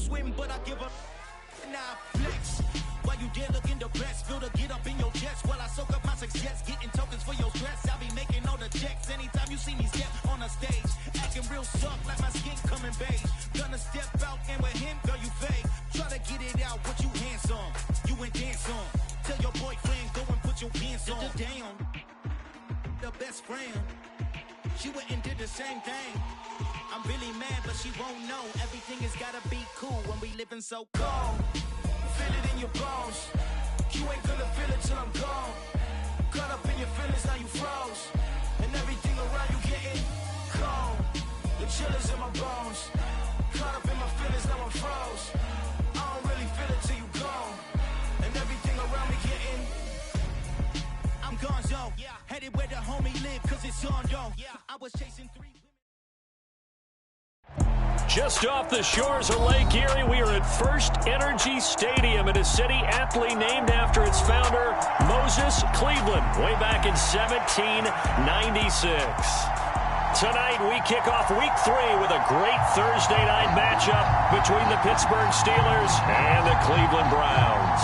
swim, but I give a now flex. While you there looking the best, feel to get up in your chest while I soak up my success, getting tokens for your stress. I'll be making all the checks anytime you see me step on a stage, acting real soft like my skin coming beige. Gonna step out and with him, girl, you fake. Try to get it out, but you handsome, you ain't dance on. Tell your boyfriend, go and put your pants on. Down, the best friend, she went and did the same thing. I'm really mad, but she won't know. Everything has gotta be cool when we living so cold. Feel it in your bones. You ain't gonna feel it till I'm gone. Caught up in your feelings, now you froze. And everything around you getting cold. The chillers in my bones. Caught up in my feelings, now I'm froze. I don't really feel it till you gone. And everything around me getting, I'm gonzo. Yeah. Headed where the homie live, cause it's on though. Yeah. I was chasing 3 women. Just off the shores of Lake Erie, we are at First Energy Stadium in a city aptly named after its founder, Moses Cleveland, way back in 1796. Tonight, we kick off Week 3 with a great Thursday night matchup between the Pittsburgh Steelers and the Cleveland Browns.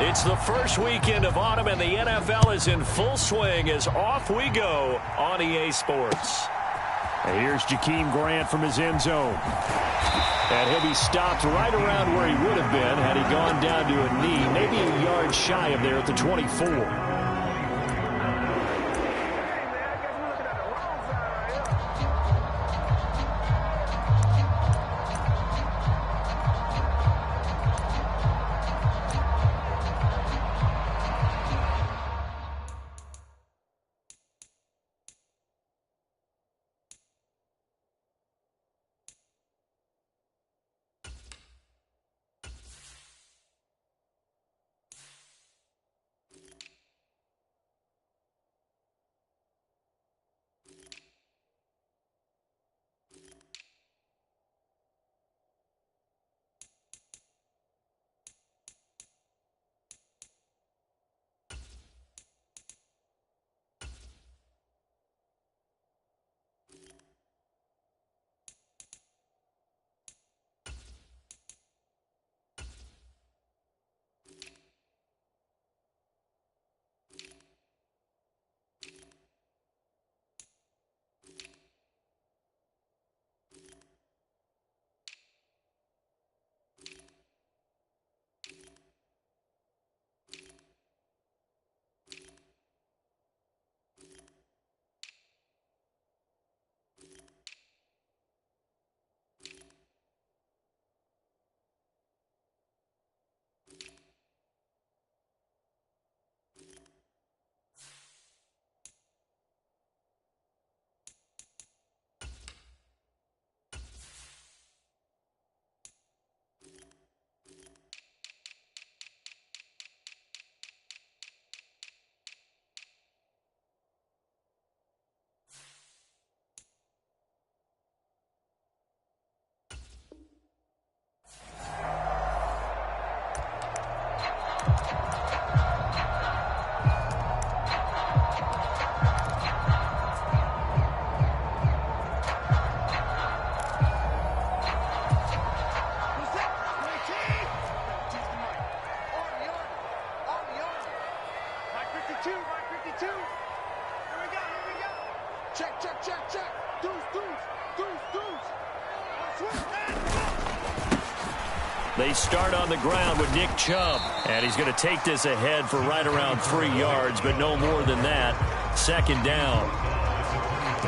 It's the first weekend of autumn, and the NFL is in full swing as off we go on EA Sports. And here's Jakeem Grant from his end zone. And he'll be stopped right around where he would have been had he gone down to a knee, maybe a yard shy of there at the 24. They start on the ground with Nick Chubb. And he's going to take this ahead for right around 3 yards, but no more than that. Second down.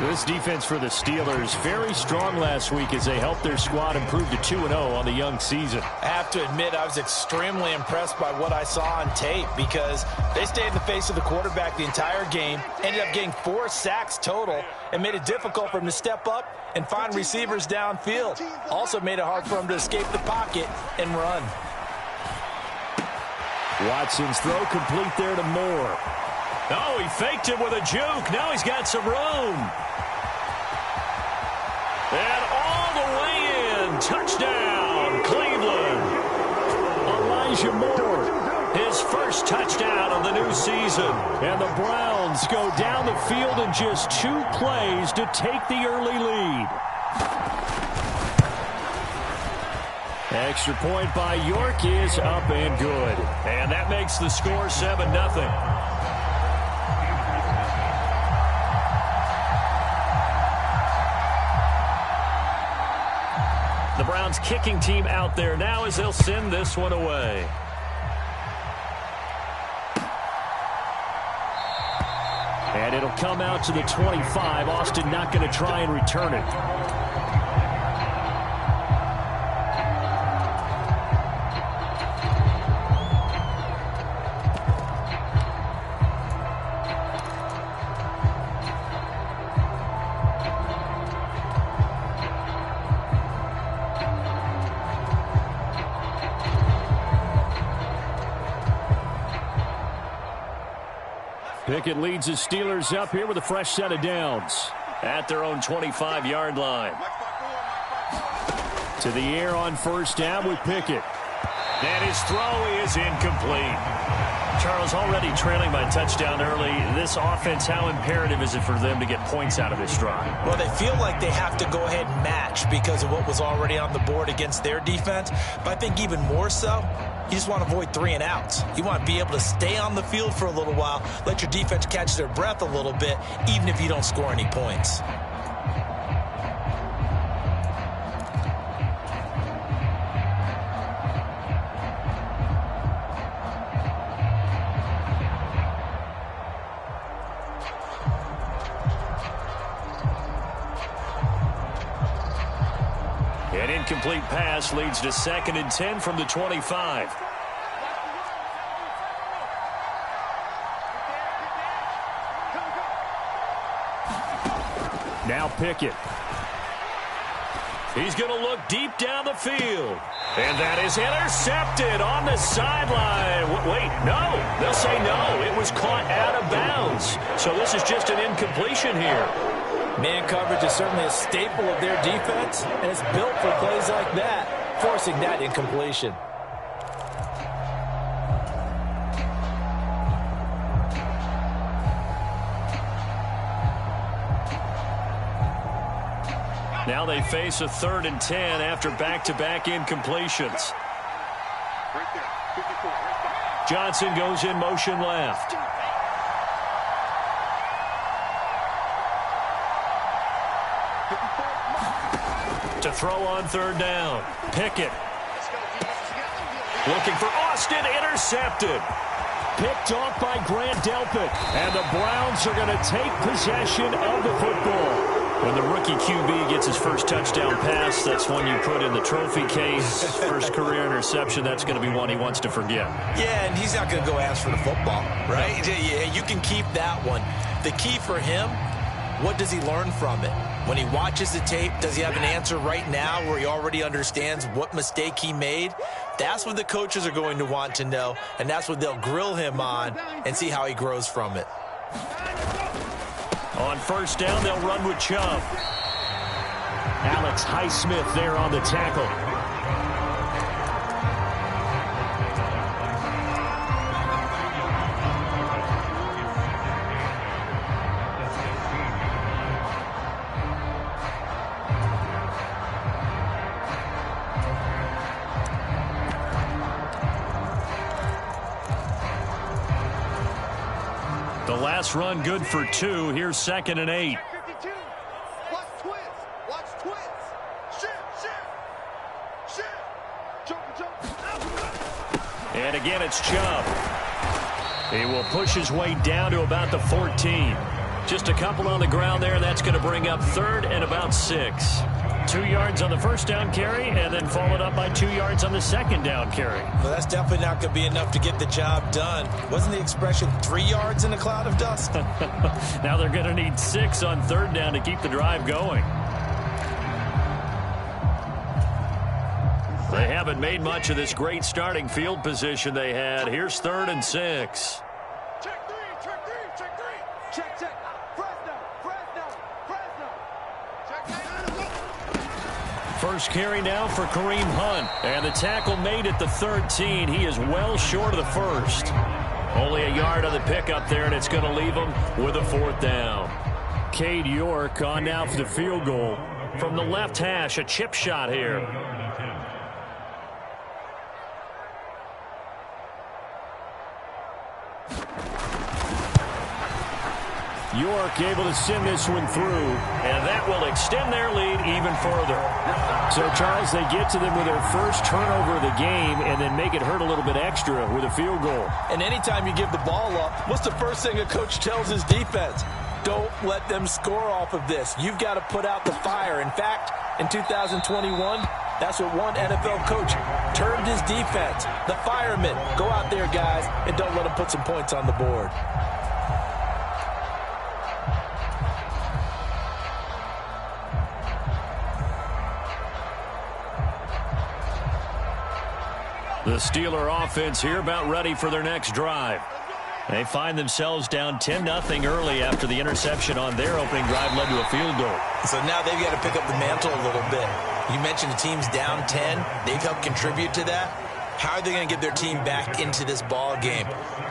This defense for the Steelers, very strong last week as they helped their squad improve to 2-0 on the young season. I have to admit, I was extremely impressed by what I saw on tape because they stayed in the face of the quarterback the entire game, ended up getting 4 sacks total, and made it difficult for him to step up and find receivers downfield. Also made it hard for him to escape the pocket and run. Watson's throw complete there to Moore. Oh, he faked it with a juke. Now he's got some room. And all the way in. Touchdown, Cleveland. Elijah Moore, his his first touchdown of the new season. And the Browns go down the field in just 2 plays to take the early lead. Extra point by York is up and good. And that makes the score 7-0. The Browns kicking team out there now as they'll send this one away. And it'll come out to the 25. Austin not going to try and return it. Pickett leads his Steelers up here with a fresh set of downs at their own 25-yard line. To the air on first down with Pickett. And his throw is incomplete. Charles, already trailing by touchdown early. This offense, how imperative is it for them to get points out of this drive? Well, they feel like they have to go ahead and match because of what was already on the board against their defense. But I think even more so, you just want to avoid 3 and outs. You want to be able to stay on the field for a little while, let your defense catch their breath a little bit, even if you don't score any points. An incomplete pass leads to 2nd and 10 from the 25. Now Pickett. He's going to look deep down the field. And that is intercepted on the sideline. Wait, no. They'll say no. It was caught out of bounds. So this is just an incompletion here. Man coverage is certainly a staple of their defense, and it's built for plays like that, forcing that incompletion. Now they face a 3rd and 10 after back-to-back incompletions. Johnson goes in motion left. To throw on 3rd down. Pickett. Looking for Austin. Intercepted. Picked off by Grant Delpit. And the Browns are going to take possession of the football. When the rookie QB gets his first touchdown pass, that's one you put in the trophy case. First career interception, that's going to be one he wants to forget. Yeah, and he's not going to go ask for the football, right? Yeah, you can keep that one. The key for him, what does he learn from it? When he watches the tape, does he have an answer right now where he already understands what mistake he made? That's what the coaches are going to want to know, and that's what they'll grill him on and see how he grows from it. On first down, they'll run with Chubb. Alex Highsmith there on the tackle. The last run good for 2. Here's 2nd and 8. Watch twins. Watch twins. Shift. Jump. And again, it's Chubb. He will push his way down to about the 14. Just a couple on the ground there. That's going to bring up 3rd and about 6. 2 yards on the first down carry, and then followed up by 2 yards on the second down carry. Well, that's definitely not going to be enough to get the job done. Wasn't the expression 3 yards in a cloud of dust? Now they're going to need 6 on 3rd down to keep the drive going. They haven't made much of this great starting field position they had. Here's 3rd and 6. Check 3. Check. Fresno. Check. First carry now for Kareem Hunt. And the tackle made at the 13. He is well short of the first. Only a yard on the pickup there, and it's going to leave him with a 4th down. Cade York on now for the field goal. From the left hash, a chip shot here. York able to send this one through, and that will extend their lead even further. So, Charles, they get to them with their first turnover of the game and then make it hurt a little bit extra with a field goal. And anytime you give the ball up, what's the first thing a coach tells his defense? Don't let them score off of this. You've got to put out the fire. In fact, in 2021, that's what one NFL coach termed his defense. The firemen. Go out there, guys, and don't let them put some points on the board. The Steeler offense here about ready for their next drive. They find themselves down 10-0 early after the interception on their opening drive led to a field goal. So now they've got to pick up the mantle a little bit. You mentioned the team's down 10. They've helped contribute to that. How are they going to get their team back into this ball game?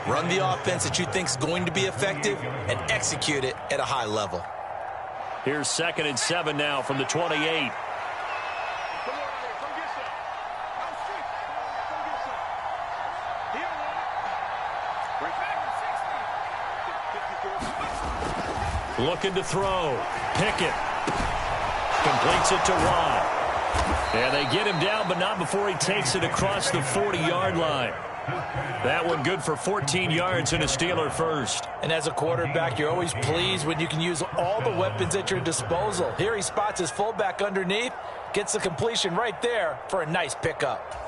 Run the offense that you think is going to be effective and execute it at a high level. Here's 2nd and 7 now from the 28. Looking to throw. Pickett completes it to Watt. And they get him down, but not before he takes it across the 40-yard line. That one good for 14 yards and a Steeler first. And as a quarterback, you're always pleased when you can use all the weapons at your disposal. Here he spots his fullback underneath, gets the completion right there for a nice pickup.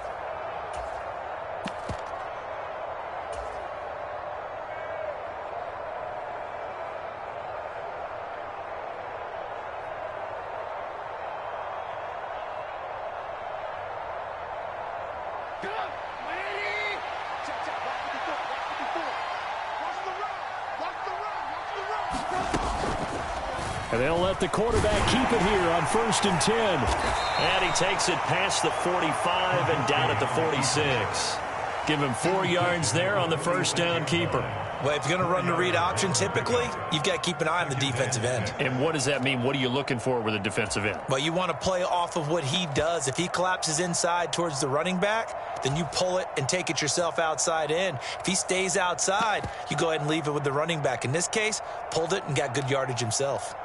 And they'll let the quarterback keep it here on 1st and 10. And he takes it past the 45 and down at the 46. Give him 4 yards there on the first down keeper. Well, if you're going to run the read option, typically, you've got to keep an eye on the defensive end. And what does that mean? What are you looking for with a defensive end? Well, you want to play off of what he does. If he collapses inside towards the running back, then you pull it and take it yourself outside in. If he stays outside, you go ahead and leave it with the running back. In this case, pulled it and got good yardage himself.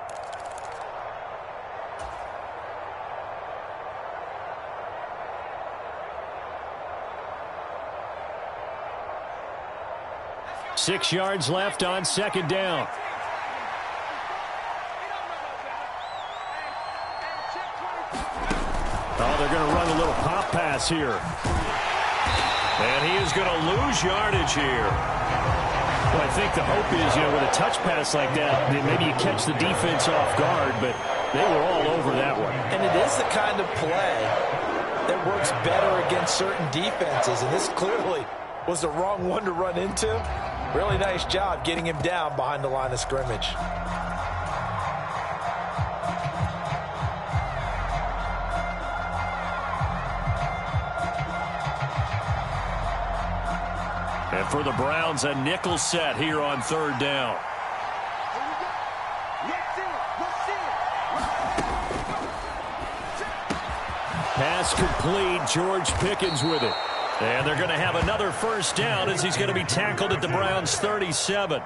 Six yards left on 2nd down. Oh, they're going to run a little pop pass here. And he is going to lose yardage here. Well, I think the hope is, with a touch pass like that, maybe you catch the defense off guard, but they were all over that one. And it is the kind of play that works better against certain defenses, and this clearly was the wrong one to run into. Really nice job getting him down behind the line of scrimmage. And for the Browns, a nickel set here on 3rd down. Pass complete. George Pickens with it. And they're going to have another first down as he's going to be tackled at the Browns' 37.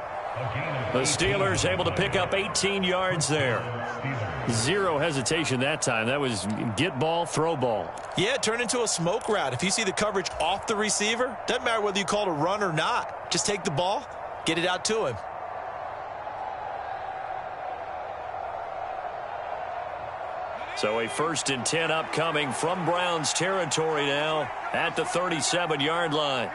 The Steelers able to pick up 18 yards there. Zero hesitation that time. That was get ball, throw ball. Yeah, it turned into a smoke route. If you see the coverage off the receiver, doesn't matter whether you call it a run or not. Just take the ball, get it out to him. So a 1st and 10 upcoming from Browns territory now at the 37-yard line.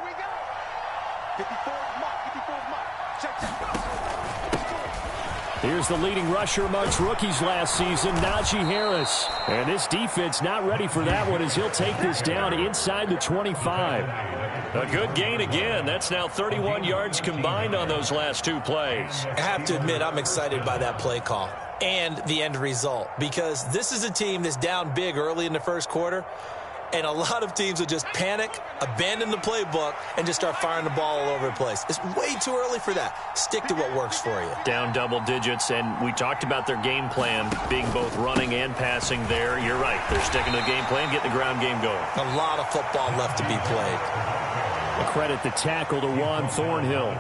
Here's the leading rusher amongst rookies last season, Najee Harris. And this defense not ready for that one as he'll take this down inside the 25. A good gain again. That's now 31 yards combined on those last 2 plays. I have to admit, I'm excited by that play call. and the end result, because this is a team that's down big early in the first quarter, and a lot of teams will just panic, abandon the playbook, and just start firing the ball all over the place. It's way too early for that. Stick to what works for you. Down double digits, and we talked about their game plan being both running and passing there. You're right. They're sticking to the game plan, getting the ground game going. A lot of football left to be played. A credit the tackle to Juan Thornhill.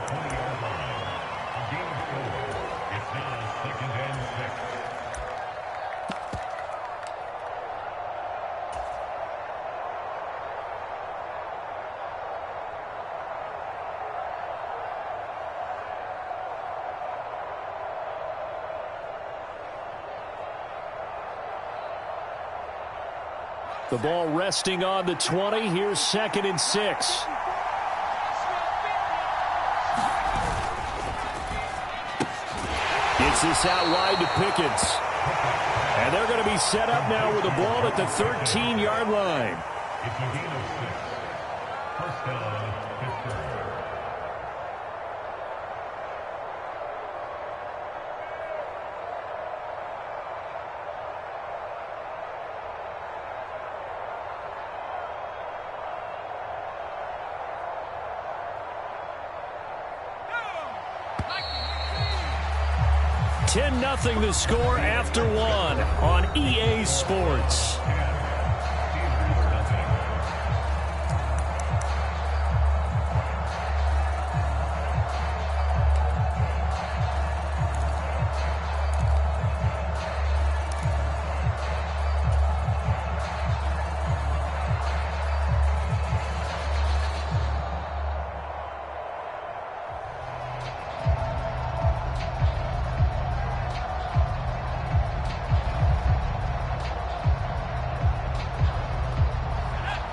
The ball resting on the 20. Here's 2nd and 6. Gets this out wide to Pickens. And they're going to be set up now with the ball at the 13-yard line. Nothing the score after 1 on EA Sports.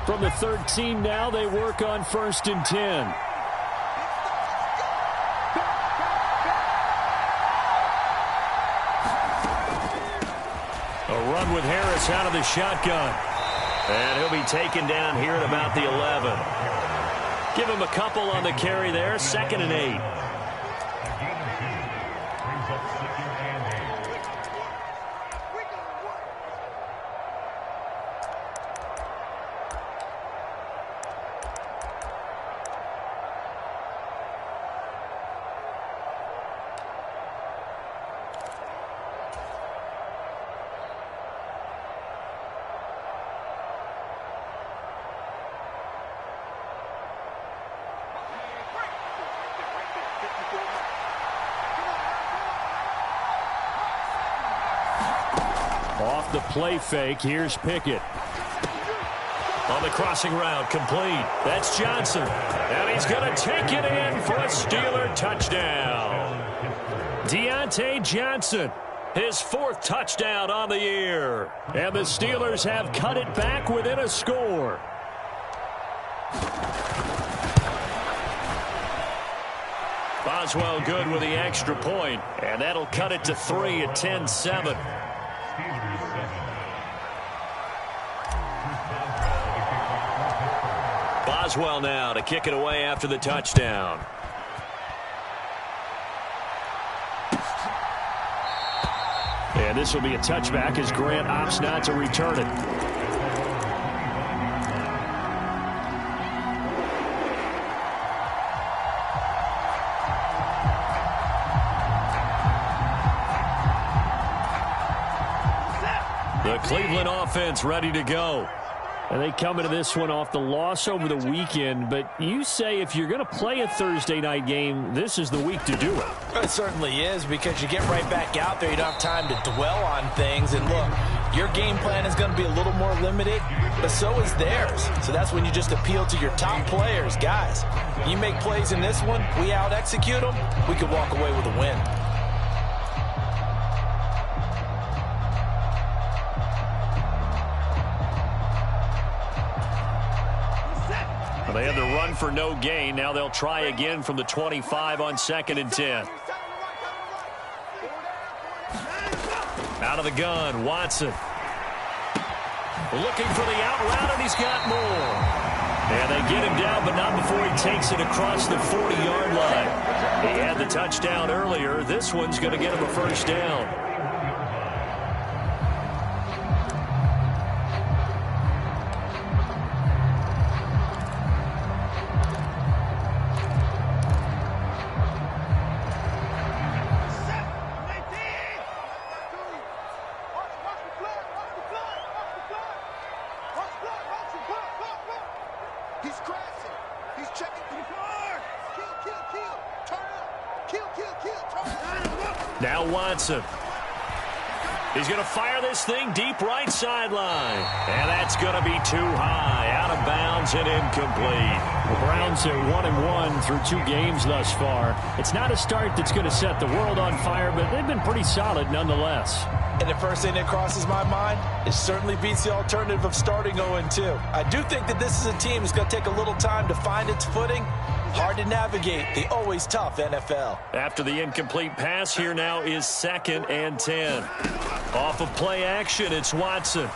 From the 13 now, they work on 1st and 10. A run with Harris out of the shotgun. And he'll be taken down here at about the 11. Give him a couple on the carry there. 2nd and 8. Off the play fake, here's Pickett. On the crossing route, complete. That's Johnson. And he's going to take it in for a Steeler touchdown. Deontay Johnson, his 4th touchdown on the year. And the Steelers have cut it back within a score. Boswell good with the extra point, and that'll cut it to 3 at 10-7. Boswell now to kick it away after the touchdown. And this will be a touchback as Grant opts not to return it. The Cleveland offense ready to go. And they come into this one off the loss over the weekend. But you say if you're going to play a Thursday night game, this is the week to do it. It certainly is, because you get right back out there. You don't have time to dwell on things. And look, your game plan is going to be a little more limited, but so is theirs. So that's when you just appeal to your top players. Guys, you make plays in this one, we out-execute them, we could walk away with a win. They had the run for no gain. Now they'll try again from the 25 on 2nd and 10. Out of the gun, Watson. Looking for the out route, and he's got more. And they get him down, but not before he takes it across the 40-yard line. He had the touchdown earlier. This one's going to get him a first down. Now Watson. He's going to fire this thing deep right sideline. And that's going to be too high. Out of bounds and incomplete. The Browns are 1-1 through 2 games thus far. It's not a start that's going to set the world on fire, but they've been pretty solid nonetheless. And the first thing that crosses my mind, it certainly beats the alternative of starting 0-2. I do think that this is a team that's going to take a little time to find its footing. Hard to navigate the always tough NFL. After the incomplete pass, here now is 2nd and 10. Off of play action, it's Watson.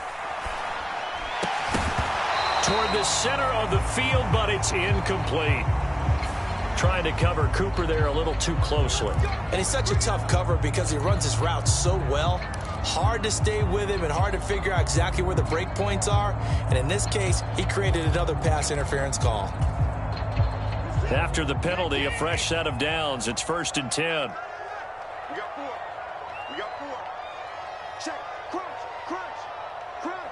Toward the center of the field, but it's incomplete. Trying to cover Cooper there a little too closely. And he's such a tough cover because he runs his routes so well. Hard to stay with him and hard to figure out exactly where the break points are. And in this case, he created another pass interference call. After the penalty, a fresh set of downs. It's 1st and 10. We got 4. We got 4. Check. Crunch.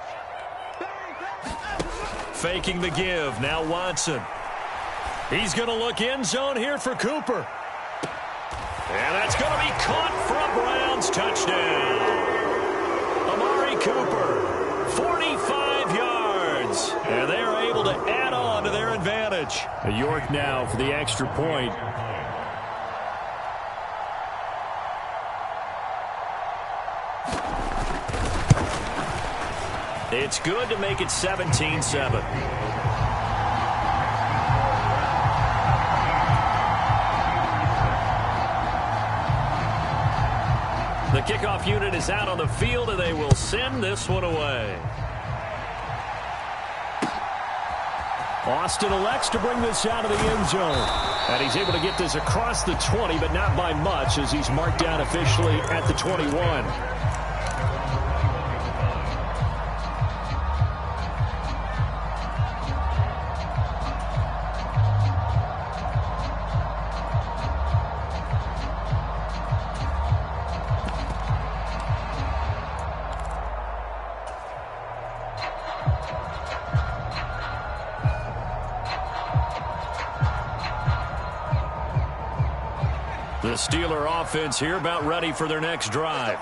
Bang. Faking the give. Now Watson. He's going to look end zone here for Cooper. And that's going to be caught for a Browns touchdown. Amari Cooper, 45 yards. And they are able to add on to their advantage. York now for the extra point. It's good to make it 17-7. The kickoff unit is out on the field, and they will send this one away. Austin elects to bring this out of the end zone. And he's able to get this across the 20, but not by much, as he's marked down officially at the 21. The Steeler offense here about ready for their next drive.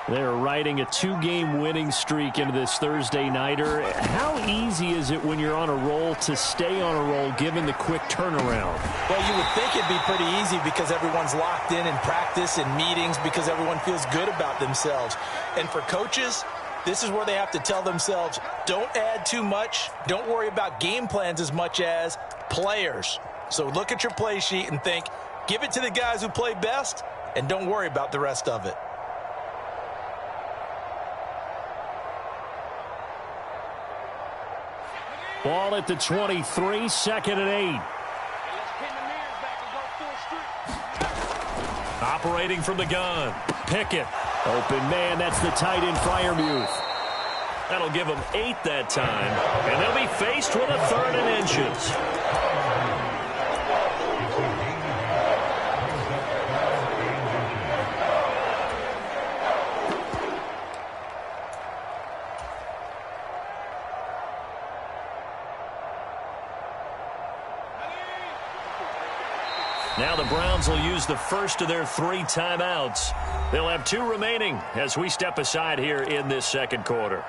They're riding a 2-game winning streak into this Thursday nighter. How easy is it when you're on a roll to stay on a roll given the quick turnaround? Well, you would think it'd be pretty easy because everyone's locked in practice and meetings because everyone feels good about themselves. And for coaches, this is where they have to tell themselves, don't add too much. Don't worry about game plans as much as players. So look at your play sheet and think, give it to the guys who play best, and don't worry about the rest of it. Ball at the 23, 2nd and 8. Operating from the gun. Pickett. Open man, that's the tight end Freiermuth. That'll give them 8 that time. And they'll be faced with a 3rd and inches. Now the Browns will use the first of their 3 timeouts. They'll have 2 remaining as we step aside here in this second quarter.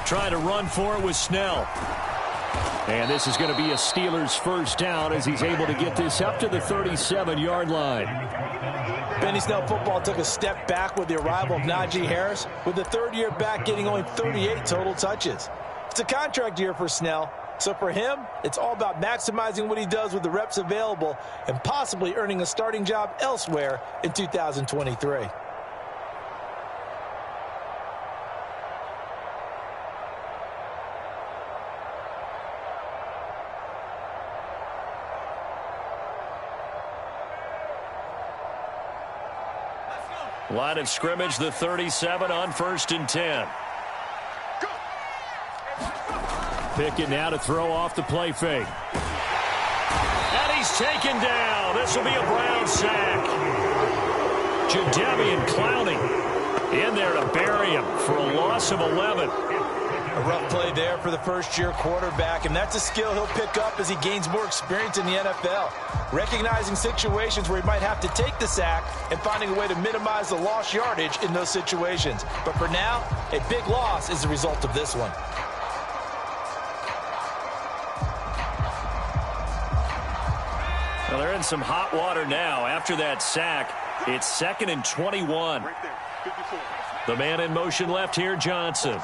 Trying to run for it with Snell. And this is going to be a Steelers first down as he's able to get this up to the 37-yard line. Benny Snell football took a step back with the arrival of Najee Harris, with the third year back getting only 38 total touches. It's a contract year for Snell, so for him, it's all about maximizing what he does with the reps available and possibly earning a starting job elsewhere in 2023. Line of scrimmage, the 37 on 1st and 10. Pickett now to throw off the play fake. And he's taken down. This will be a Brown sack. Jadeveon Clowney in there to bury him for a loss of 11. A rough play there for the first-year quarterback, and that's a skill he'll pick up as he gains more experience in the NFL. Recognizing situations where he might have to take the sack and finding a way to minimize the lost yardage in those situations. But for now, a big loss is the result of this one. Well, they're in some hot water now. After that sack, it's 2nd and 21. The man in motion left here, Johnson.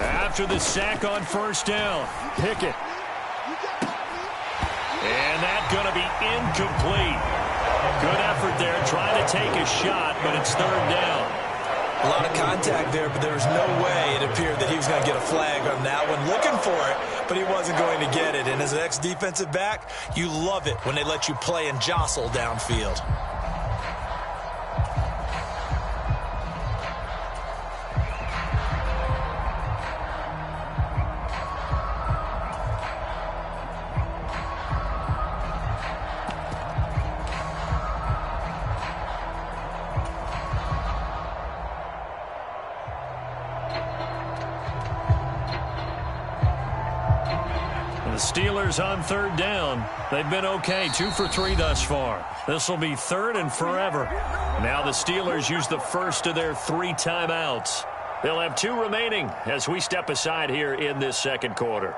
After the sack on 1st down, Pickett. And that's going to be incomplete. Good effort there, trying to take a shot, but it's 3rd down. A lot of contact there, but there was no way it appeared that he was going to get a flag on that one. Looking for it, but he wasn't going to get it. And as an ex-defensive back, you love it when they let you play and jostle downfield. Steelers on 3rd down. They've been okay, 2 for 3 thus far. This will be 3rd and forever. Now the Steelers use the first of their 3 timeouts. They'll have 2 remaining as we step aside here in this 2nd quarter.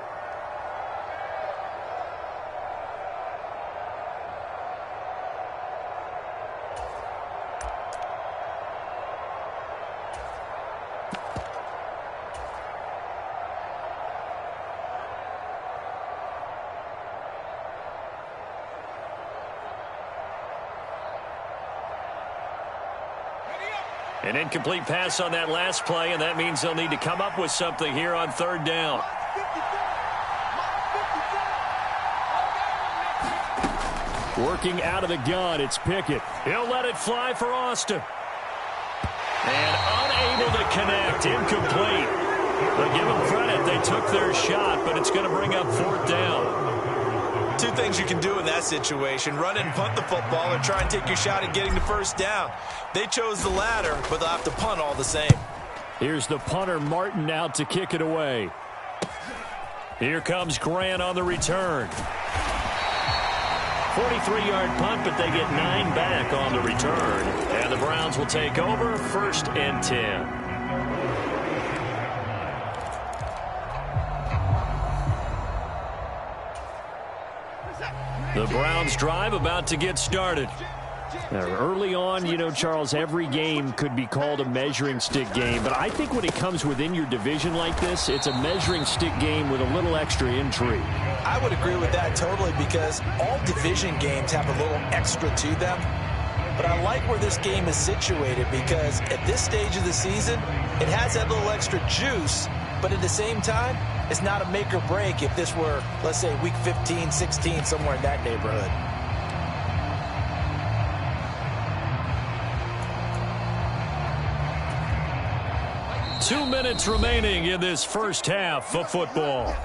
An incomplete pass on that last play, and that means they'll need to come up with something here on 3rd down. Working out of the gun, it's Pickett. He'll let it fly for Austin. And unable to connect, incomplete. But give them credit, they took their shot, but it's going to bring up 4th down. 2 things you can do in that situation: run and punt the football, or try and take your shot at getting the 1st down. They chose the latter, but they'll have to punt all the same. Here's the punter, Martin, out to kick it away. Here comes Grant on the return. 43-yard punt, but they get 9 back on the return. And the Browns will take over 1st and 10. The Browns drive about to get started. Now, early on, you know, Charles, every game could be called a measuring stick game. But I think when it comes within your division like this, it's a measuring stick game with a little extra intrigue. I would agree with that totally, because all division games have a little extra to them. But I like where this game is situated, because at this stage of the season, it has that little extra juice. But at the same time, it's not a make or break if this were, let's say, week 15, 16, somewhere in that neighborhood. Two minutes remaining in this first half of football.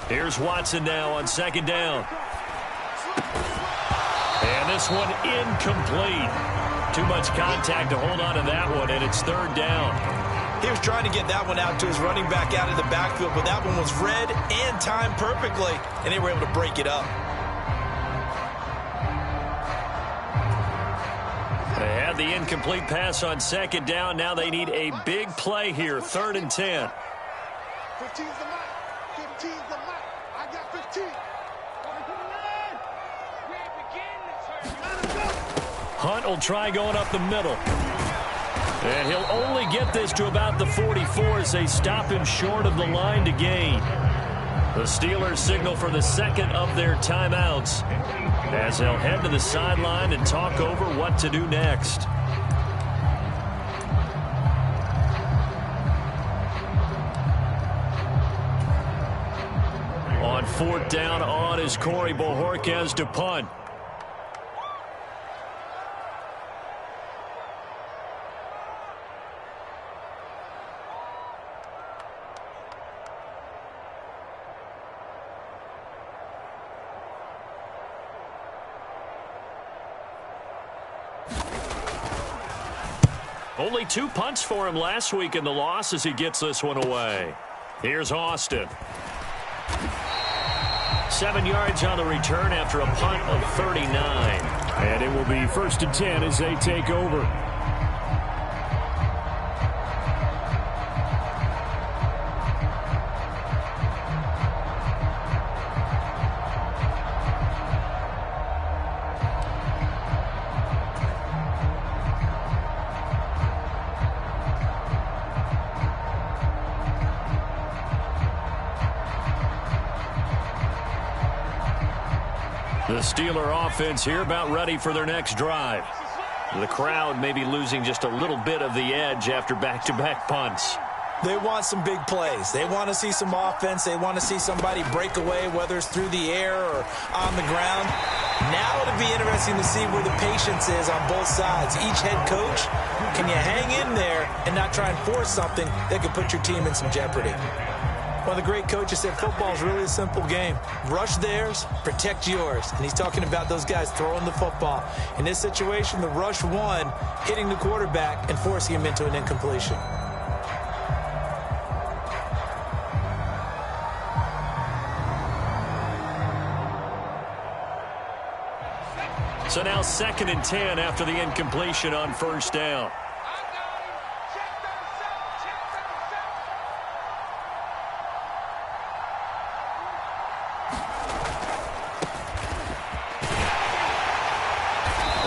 Here's Watson now on 2nd down. And this one incomplete. Too much contact to hold on to that one, and it's 3rd down. He was trying to get that one out to his running back out of the backfield, but that one was read and timed perfectly, and they were able to break it up. They had the incomplete pass on 2nd down. Now they need a big play here, 3rd and 10. 15's the mark. 15's the mark. I got 15. Hunt will try going up the middle. And he'll only get this to about the 44 as they stop him short of the line to gain. The Steelers signal for the second of their timeouts as they'll head to the sideline and talk over what to do next. On fourth down on is Corey Bojorquez to punt. Only 2 punts for him last week in the loss as he gets this one away. Here's Austin. 7 yards on the return after a punt of 39. And it will be 1st and 10 as they take over. The Steeler offense here about ready for their next drive. The crowd may be losing just a little bit of the edge after back-to-back punts. They want some big plays. They want to see some offense. They want to see somebody break away, whether it's through the air or on the ground. Now it'll be interesting to see where the patience is on both sides. Each head coach, can you hang in there and not try and force something that could put your team in some jeopardy? One of the great coaches said football is really a simple game. Rush theirs, protect yours. And he's talking about those guys throwing the football. In this situation, the rush one, hitting the quarterback and forcing him into an incompletion. So now 2nd and 10 after the incompletion on 1st down.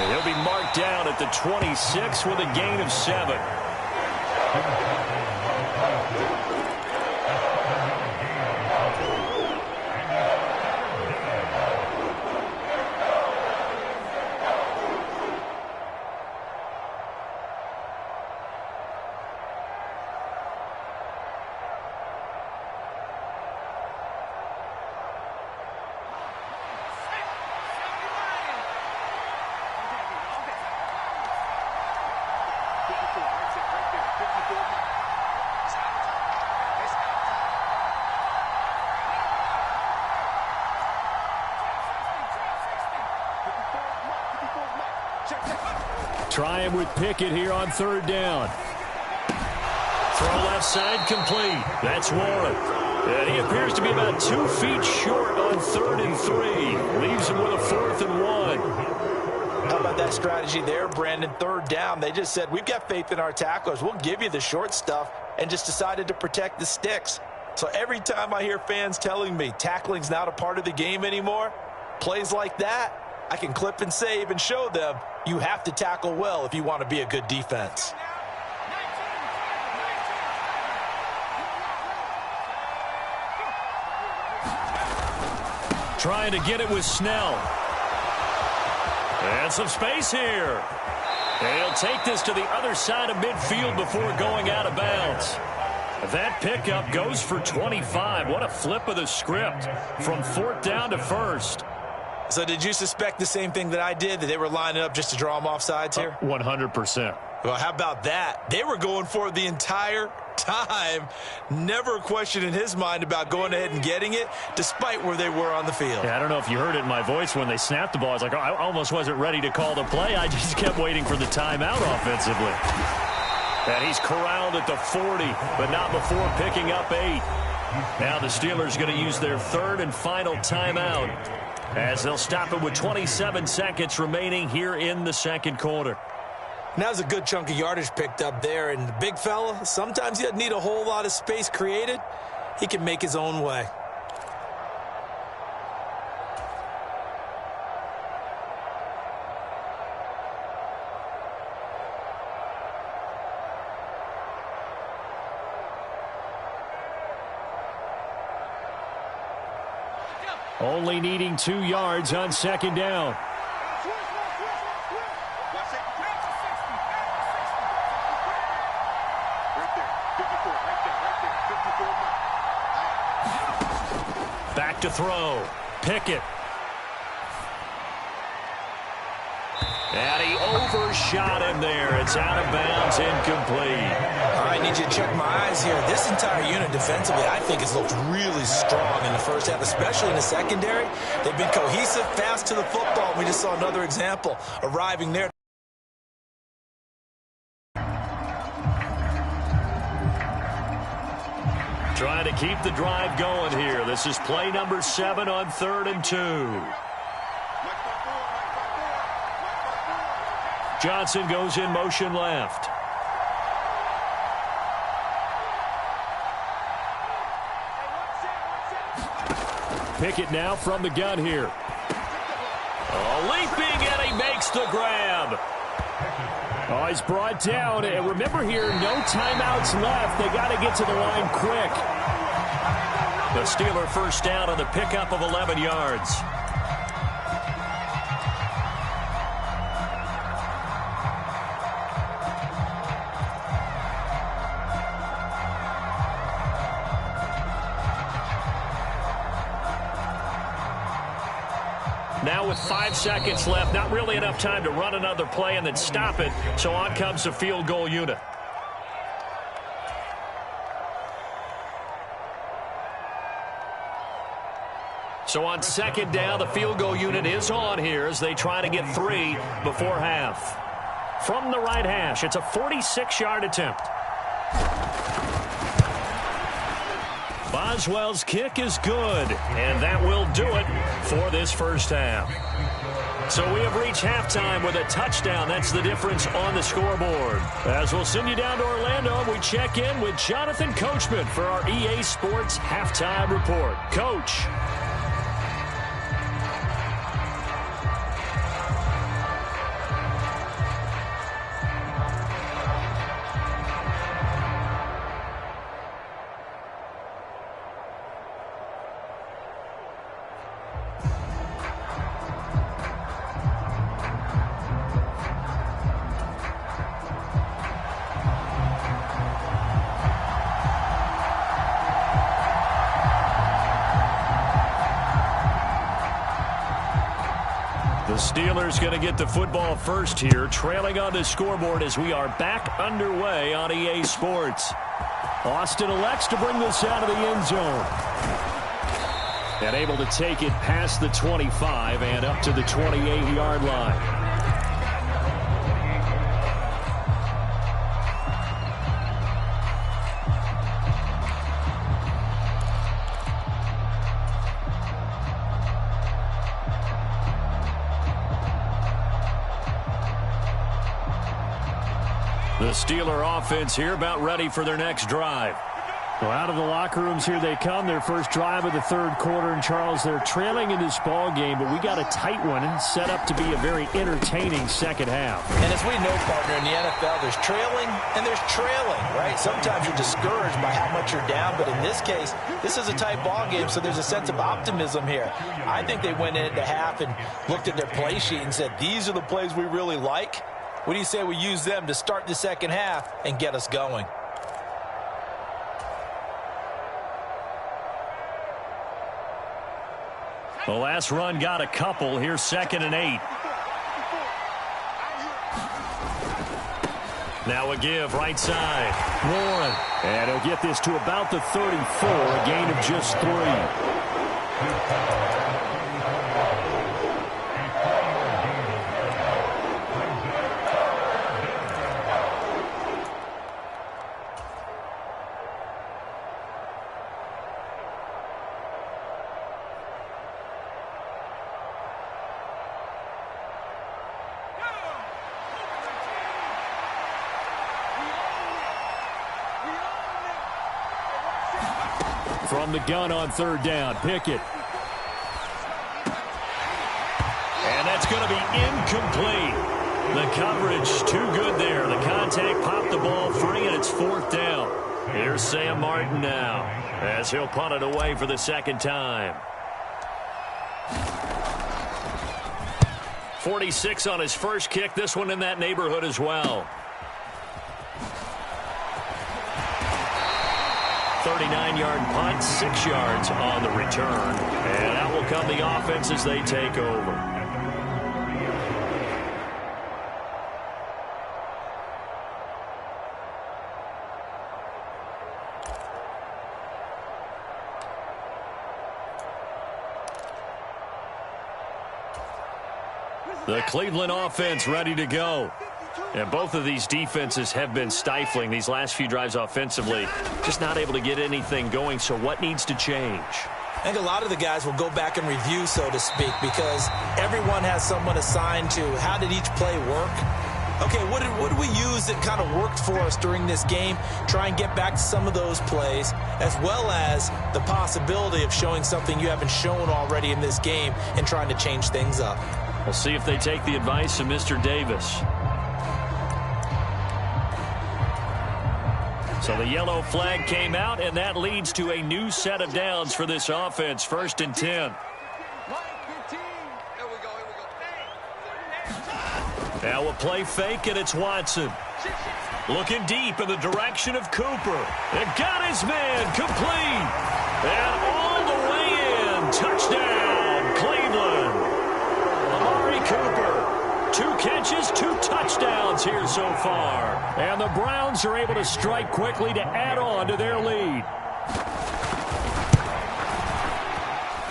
He'll be marked down at the 26 with a gain of 7. Trying with Pickett here on 3rd down. Throw left side complete. That's Warren. And he appears to be about 2 feet short on 3rd and 3. Leaves him with a 4th and 1. How about that strategy there, Brandon? 3rd down. They just said, we've got faith in our tacklers. We'll give you the short stuff, and just decided to protect the sticks. So every time I hear fans telling me tackling's not a part of the game anymore, plays like that, I can clip and save and show them you have to tackle well if you want to be a good defense. Trying to get it with Snell. And some space here. And he'll take this to the other side of midfield before going out of bounds. That pickup goes for 25. What a flip of the script from 4th down to 1st. So did you suspect the same thing that I did, that they were lining up just to draw them off sides here? 100%. Well, how about that? They were going for it the entire time. Never a question in his mind about going ahead and getting it, despite where they were on the field. Yeah, I don't know if you heard it in my voice when they snapped the ball. I was like, oh, I almost wasn't ready to call the play. I just kept waiting for the timeout offensively. And he's corralled at the 40, but not before picking up 8. Now the Steelers going to use their 3rd and final timeout, as they'll stop it with 27 seconds remaining here in the 2nd quarter. Now there's a good chunk of yardage picked up there, and the big fella, sometimes he doesn't need a whole lot of space created. He can make his own way. Only needing 2 yards on second down. Back to throw. Pickett. And he overshot him there. It's out of bounds, incomplete. All right, I need you to check my eyes here. This entire unit defensively, I think, has looked really strong in the first half, especially in the secondary. They've been cohesive, fast to the football. We just saw another example arriving there. Trying to keep the drive going here. This is play number 7 on 3rd and 2. Johnson goes in motion left. Pickett now from the gun here. Oh, leaping, and he makes the grab. Oh, he's brought down. And remember here, no timeouts left. They got to get to the line quick. The Steeler first down on the pickup of 11 yards. Now with 5 seconds left, not really enough time to run another play and then stop it. So on comes the field goal unit. So on second down, the field goal unit is on here as they try to get 3 before half. From the right hash, it's a 46-yard attempt. Boswell's kick is good, and that will do it for this first half. So we have reached halftime with a touchdown. That's the difference on the scoreboard. As we'll send you down to Orlando, we check in with Jonathan Coachman for our EA Sports Halftime Report. Coach. The Steelers going to get the football first here, trailing on the scoreboard as we are back underway on EA Sports. Austin elects to bring this out of the end zone. And able to take it past the 25 and up to the 28-yard line. The Steeler offense here about ready for their next drive. Well, out of the locker rooms here they come. Their first drive of the third quarter. And, Charles, they're trailing in this ball game, but we got a tight one and set up to be a very entertaining second half. And as we know, partner, in the NFL, there's trailing and there's trailing, right? Sometimes you're discouraged by how much you're down, but in this case, this is a tight ball game, so there's a sense of optimism here. I think they went into half and looked at their play sheet and said, these are the plays we really like. What do you say we use them to start the second half and get us going? The last run got a couple. Here's 2nd and 8. Now a give right side. Warren. And he'll get this to about the 34, a gain of just 3. From the gun on third down, Pickett. And that's going to be incomplete. The coverage too good there. The contact popped the ball free, and it's 4th down. Here's Sam Martin now as he'll punt it away for the second time. 46 on his first kick. This one in that neighborhood as well. 39-yard punt, 6 yards on the return. And out will come the offense as they take over. The Cleveland offense ready to go. And both of these defenses have been stifling these last few drives offensively. Just not able to get anything going. So what needs to change? I think a lot of the guys will go back and review, so to speak, because everyone has someone assigned to how did each play work. Okay, what did we use that kind of worked for us during this game? Try and get back to some of those plays, as well as the possibility of showing something you haven't shown already in this game and trying to change things up. We'll see if they take the advice of Mr. Davis. So the yellow flag came out, and that leads to a new set of downs for this offense. 1st and 10. Now a play fake, and it's Watson. Looking deep in the direction of Cooper. And got his man complete. And all the way in. Touchdown, Cleveland. Amari Cooper, 2 catches, 2 touchdowns here so far. And the Browns are able to strike quickly to add on to their lead.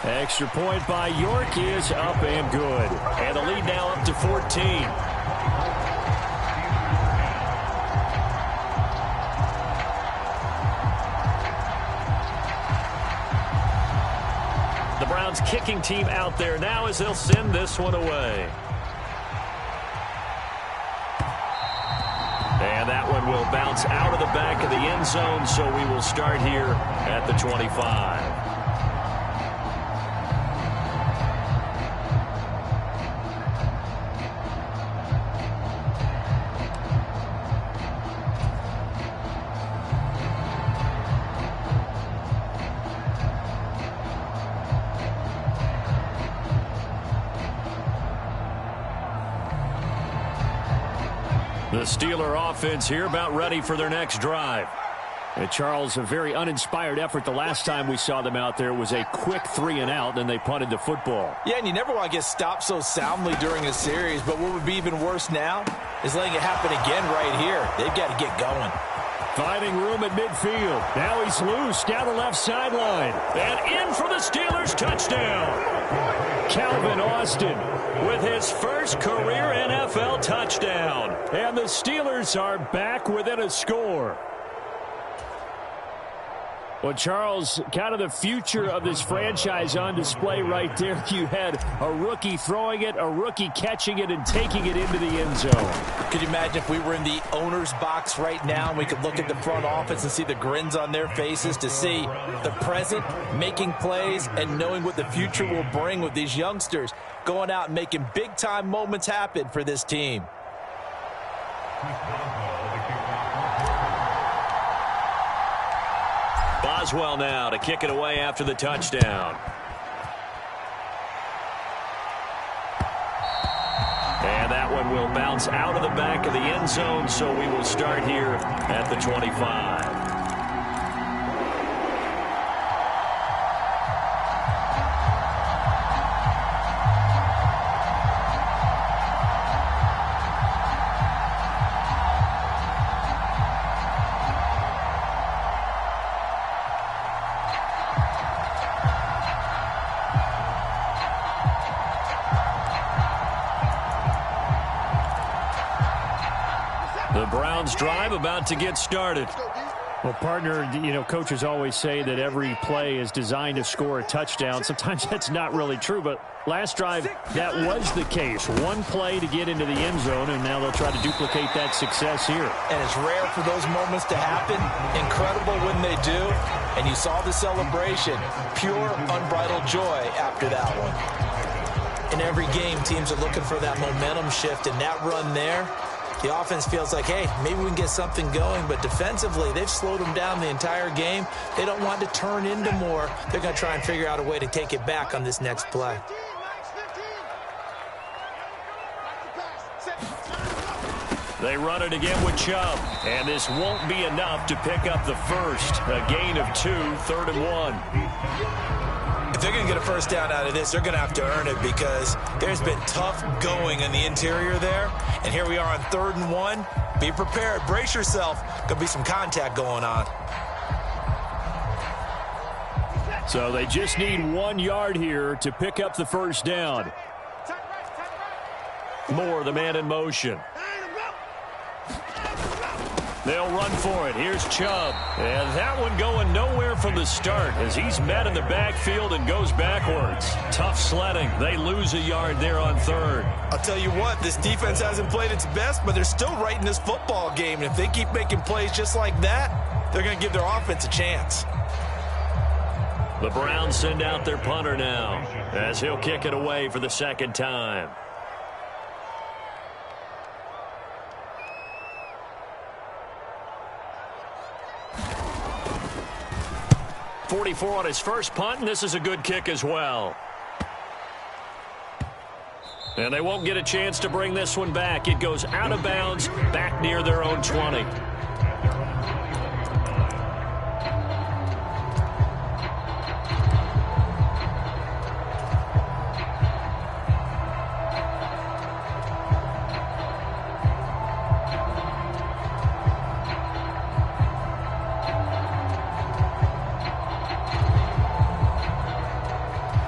Extra point by York is up and good. And the lead now up to 14. The Browns kicking team out there now as they'll send this one away. And that one will bounce out of the back of the end zone, so we will start here at the 25. The Steeler offense here about ready for their next drive. And Charles, a very uninspired effort the last time we saw them out there. It was a quick 3-and-out, and they punted the football. Yeah, and you never want to get stopped so soundly during a series, but what would be even worse now is letting it happen again right here. They've got to get going. Finding room at midfield. Now he's loose down the left sideline. And in for the Steelers touchdown. Calvin Austin with his first career NFL touchdown. And the Steelers are back within a score. Well, Charles, kind of the future of this franchise on display right there. You had a rookie throwing it, a rookie catching it, and taking it into the end zone. Could you imagine if we were in the owner's box right now and we could look at the front office and see the grins on their faces to see the present, making plays, and knowing what the future will bring with these youngsters going out and making big-time moments happen for this team. Boswell now to kick it away after the touchdown. And that one will bounce out of the back of the end zone, so we will start here at the 25. Drive about to get started. Well, partner, coaches always say that every play is designed to score a touchdown. Sometimes that's not really true, but last drive, that was the case. One play to get into the end zone, and now they'll try to duplicate that success here. And it's rare for those moments to happen. Incredible when they do. And you saw the celebration. Pure, unbridled joy after that one. In every game, teams are looking for that momentum shift, and that run there, the offense feels like, hey, maybe we can get something going, but defensively, they've slowed them down the entire game. They don't want to turn into more. They're going to try and figure out a way to take it back on this next play. They run it again with Chubb. And this won't be enough to pick up the first. A gain of 2, 3rd and 1. If they're going to get a first down out of this, they're going to have to earn it because there's been tough going in the interior there. And here we are on 3rd and 1. Be prepared. Brace yourself. Could be some contact going on. So they just need 1 yard here to pick up the first down. Moore, the man in motion. They'll run for it. Here's Chubb. And that one going nowhere from the start as he's met in the backfield and goes backwards. Tough sledding. They lose a yard there on 3rd. I'll tell you what, this defense hasn't played its best, but they're still right in this football game. And if they keep making plays just like that, they're going to give their offense a chance. The Browns send out their punter now as he'll kick it away for the 2nd time. 44 on his first punt, and this is a good kick as well. And they won't get a chance to bring this one back. It goes out of bounds, back near their own 20.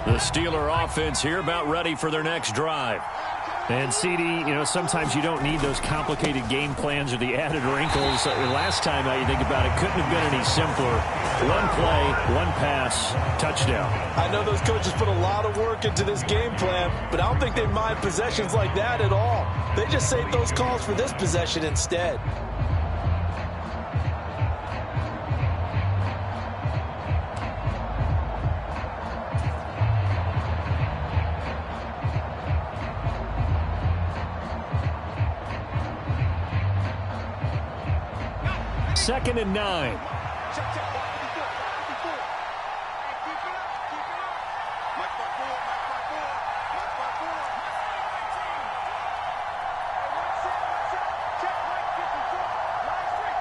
The Steeler offense here about ready for their next drive. And, CD, you know, sometimes you don't need those complicated game plans or the added wrinkles. Last time, now you think about it, couldn't have been any simpler. 1 play, 1 pass, touchdown. I know those coaches put a lot of work into this game plan, but I don't think they mind possessions like that at all. They just save those calls for this possession instead. Second and 9.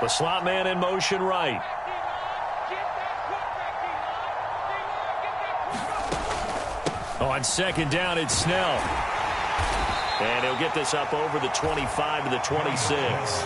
The slot man in motion right. On 2nd down, it's Snell. And he'll get this up over the 25 to the 26.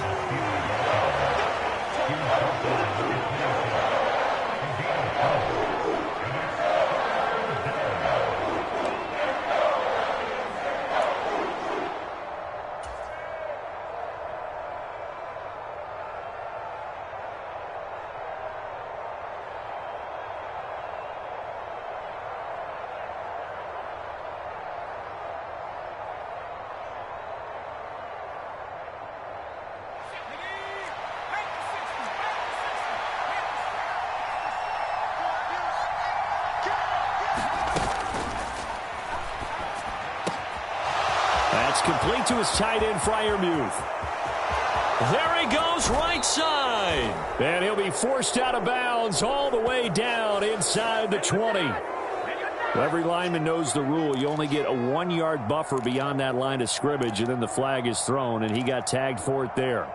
That's complete to his tight end, Freiermuth. There he goes, right side. And he'll be forced out of bounds all the way down inside the 20. Well, every lineman knows the rule. You only get a 1-yard buffer beyond that line of scrimmage, and then the flag is thrown, and he got tagged for it there.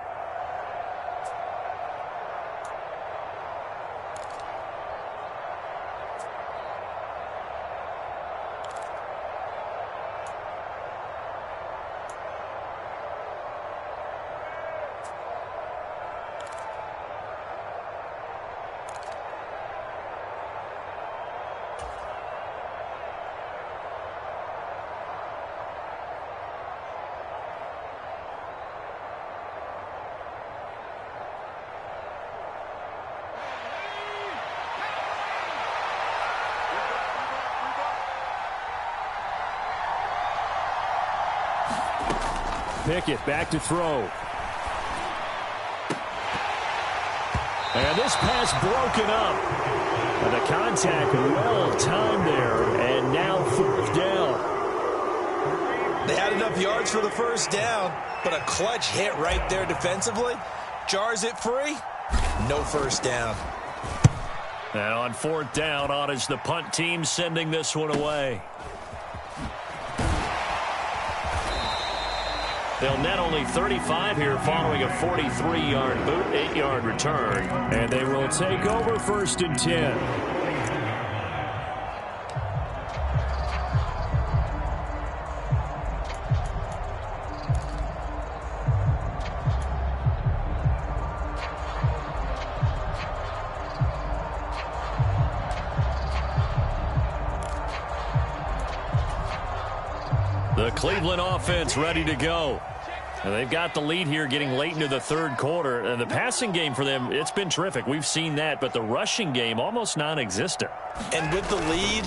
Pickett back to throw. And this pass broken up. And the contact well timed there. And now 4th down. They had enough yards for the first down, but a clutch hit right there defensively. Jars it free. No first down. And on 4th down, on is the punt team sending this one away. They'll net only 35 here following a 43-yard boot, 8-yard return. And they will take over 1st and 10. The Cleveland offense ready to go. And they've got the lead here getting late into the 3rd quarter. And the passing game for them, it's been terrific. We've seen that. But the rushing game, almost non-existent. And with the lead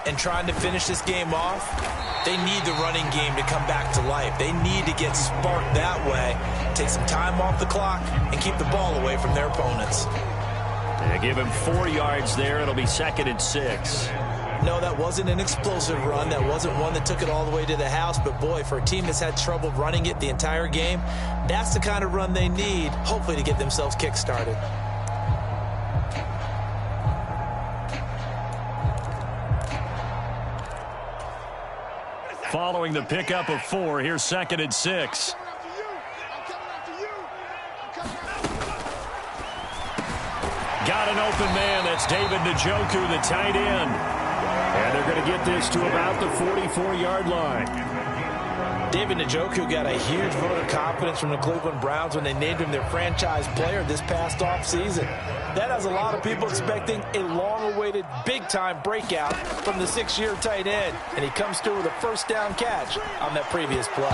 and trying to finish this game off, they need the running game to come back to life. They need to get sparked that way, take some time off the clock, and keep the ball away from their opponents. They give him 4 yards there. It'll be 2nd and 6. No, that wasn't an explosive run. That wasn't one that took it all the way to the house. But, boy, for a team that's had trouble running it the entire game, that's the kind of run they need, hopefully, to get themselves kick-started. Following the pickup of 4, here's 2nd and 6. Got an open man. That's David Njoku, the tight end. And they're going to get this to about the 44-yard line. David Njoku got a huge vote of confidence from the Cleveland Browns when they named him their franchise player this past offseason. That has a lot of people expecting a long-awaited, big-time breakout from the 6-year tight end. And he comes through with a 1st down catch on that previous play.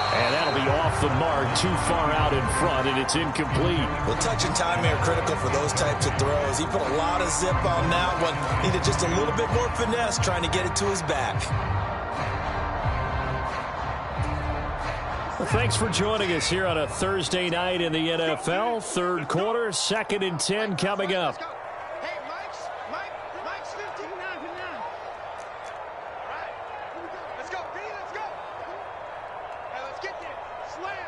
And that'll be off the mark, too far out in front, and it's incomplete. Well, touch and timing are critical for those types of throws. He put a lot of zip on that one. Needed just a little bit more finesse trying to get it to his back. Well, thanks for joining us here on a Thursday night in the NFL. 3rd quarter, 2nd and 10 coming up. Hey, Mike's 15. Right. Let's go, D, let's go. Hey, let's get there. Slam.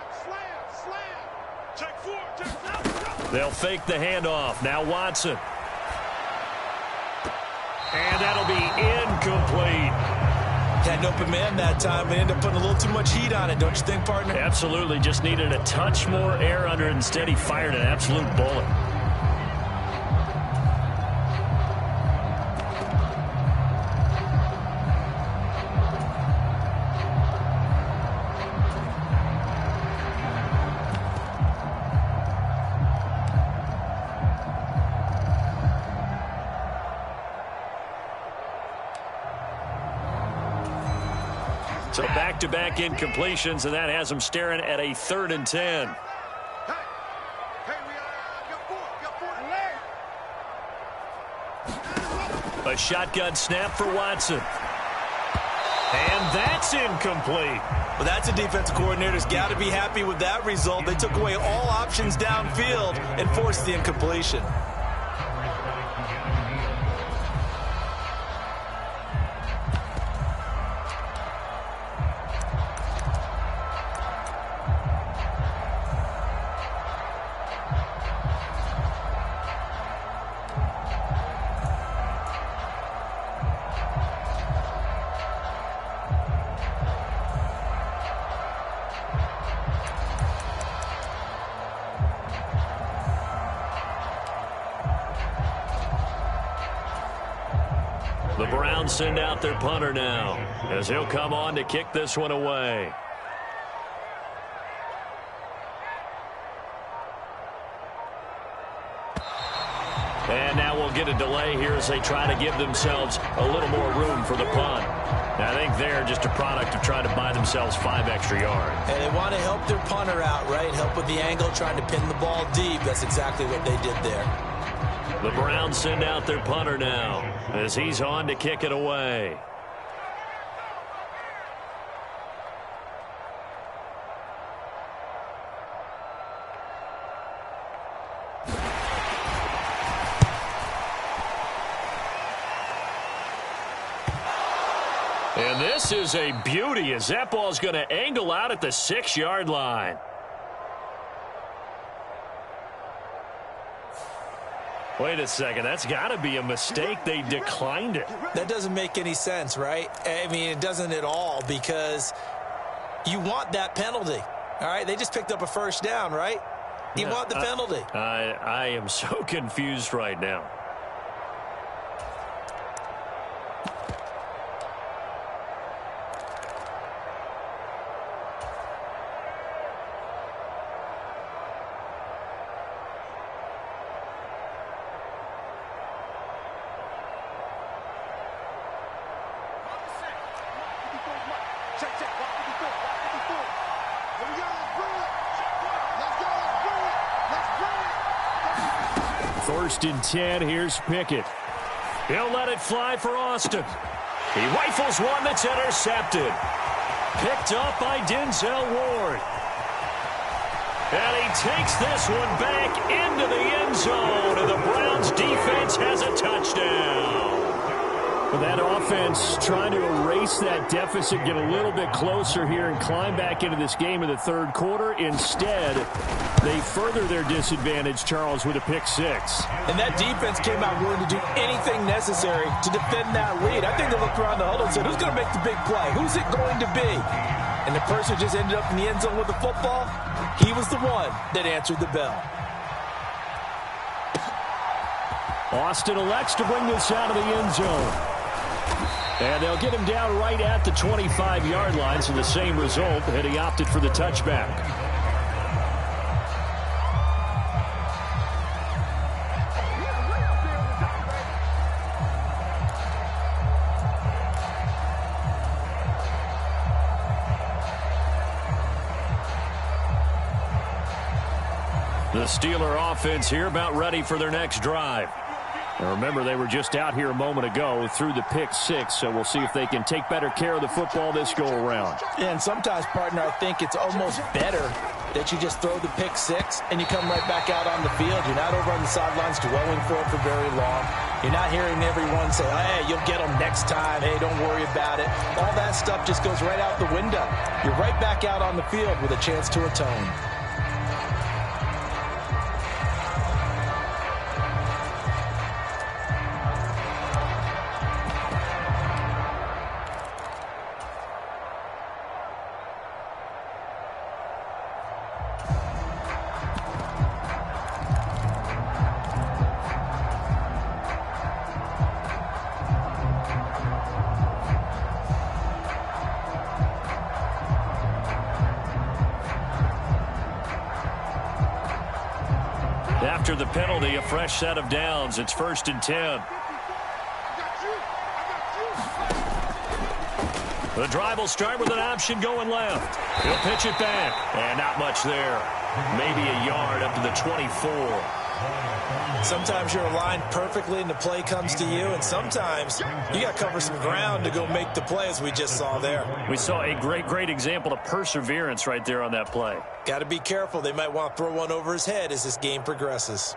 Take 4. They'll fake the handoff. Now Watson. And that'll be incomplete. Had an open man that time and ended up putting a little too much heat on it, don't you think, partner? Absolutely. Just needed a touch more air under it. Instead, he fired an absolute bullet. So back-to-back incompletions, and that has them staring at a 3rd and 10. Hey, we got 4. A shotgun snap for Watson. And that's incomplete. Well, that's a defensive coordinator's got to be happy with that result. They took away all options downfield and forced the incompletion. The Browns send out their punter now as he'll come on to kick this one away. And now we'll get a delay here as they try to give themselves a little more room for the punt. I think they're just a product of trying to buy themselves 5 extra yards. And they want to help their punter out, right? Help with the angle, trying to pin the ball deep. That's exactly what they did there. The Browns send out their punter now as he's on to kick it away. And this is a beauty as that ball's going to angle out at the 6-yard line. Wait a second. That's got to be a mistake. They declined it. That doesn't make any sense, right? I mean, it doesn't at all because you want that penalty. All right, they just picked up a first down, right? You want the penalty. I am so confused right now. First and 10, here's Pickett. He'll let it fly for Austin. He rifles one that's intercepted. Picked up by Denzel Ward. And he takes this one back into the end zone, and the Browns defense has a touchdown. Well, that offense trying to erase that deficit, get a little bit closer here and climb back into this game in the third quarter. Instead, they further their disadvantage, Charles, with a pick six. And that defense came out willing to do anything necessary to defend that lead. I think they looked around the huddle and said, who's going to make the big play? Who's it going to be? And the person who just ended up in the end zone with the football, he was the one that answered the bell. Austin elects to bring this out of the end zone. And they'll get him down right at the 25-yard line, so the same result, and he opted for the touchback. The Steeler offense here about ready for their next drive. Now remember, they were just out here a moment ago through the pick six, so we'll see if they can take better care of the football this go-around. And sometimes, partner, I think it's almost better that you just throw the pick six and you come right back out on the field. You're not over on the sidelines dwelling for it for very long. You're not hearing everyone say, hey, you'll get them next time. Hey, don't worry about it. All that stuff just goes right out the window. You're right back out on the field with a chance to atone. After the penalty, a fresh set of downs. It's 1st and 10. The drive will start with an option going left. He'll pitch it back. And not much there. Maybe a yard up to the 24. Sometimes you're aligned perfectly and the play comes to you, and sometimes you got to cover some ground to go make the play, as we just saw there. We saw a great example of perseverance right there on that play. Got to be careful. They might want to throw one over his head as this game progresses.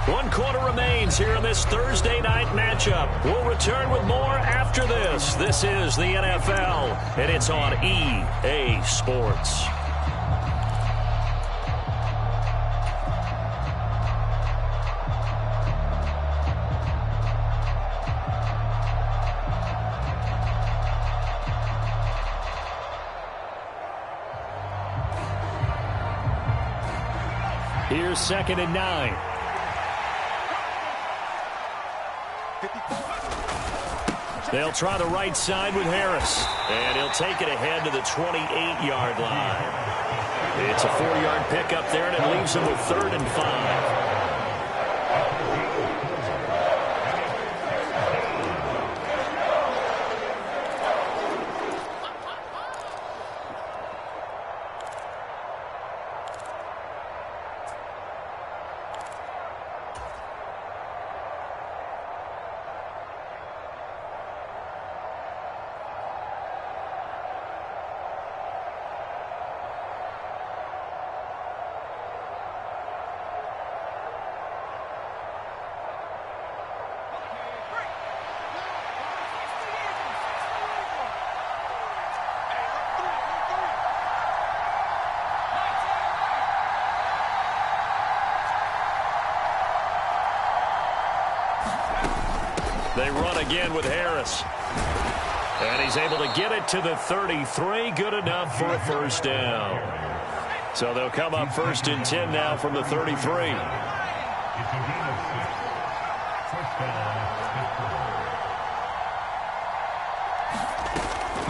One quarter remains here in this Thursday night matchup. We'll return with more after this. This is the NFL, and it's on EA Sports. Here's 2nd and 9. They'll try the right side with Harris. And he'll take it ahead to the 28-yard line. It's a 4-yard pickup there, and it leaves them with 3rd and 5. They run again with Harris. And he's able to get it to the 33. Good enough for a first down. So they'll come up 1st and 10 now from the 33.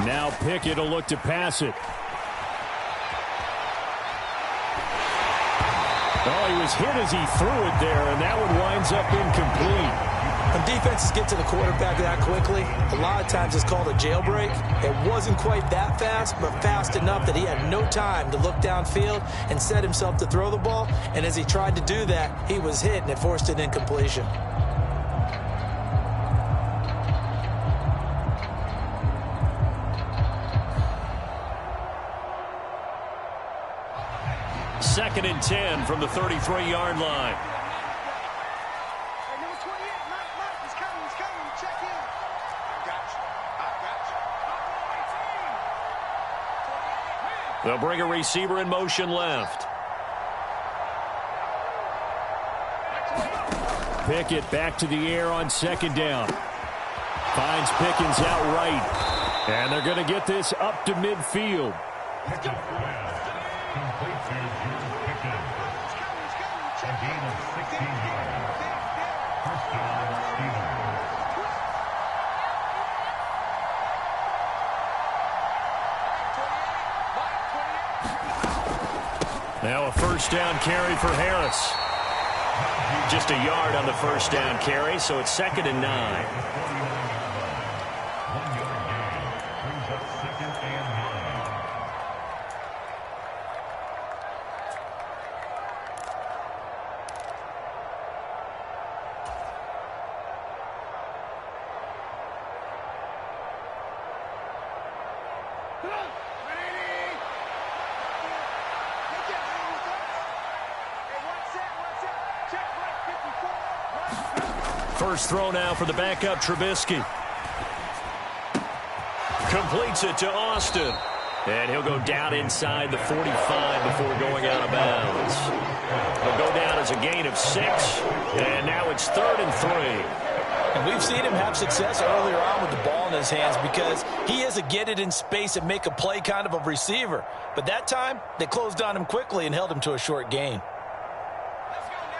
Now Pickett will look to pass it. Oh, he was hit as he threw it there, and that one winds up incomplete. When defenses get to the quarterback that quickly, a lot of times it's called a jailbreak. It wasn't quite that fast, but fast enough that he had no time to look downfield and set himself to throw the ball. And as he tried to do that, he was hit, and it forced an incompletion. Second and 10 from the 33-yard line. They'll bring a receiver in motion left. Pickett back to the air on 2nd down. Finds Pickens out right. And they're going to get this up to midfield. Now a first down carry for Harris. Just a yard on the first down carry, so it's 2nd and 9. First throw now for the backup, Trubisky. Completes it to Austin. And he'll go down inside the 45 before going out of bounds. He'll go down as a gain of 6. And now it's 3rd and 3. And we've seen him have success earlier on with the ball in his hands because he is a get it in space and make a play kind of a receiver. But that time, they closed on him quickly and held him to a short gain.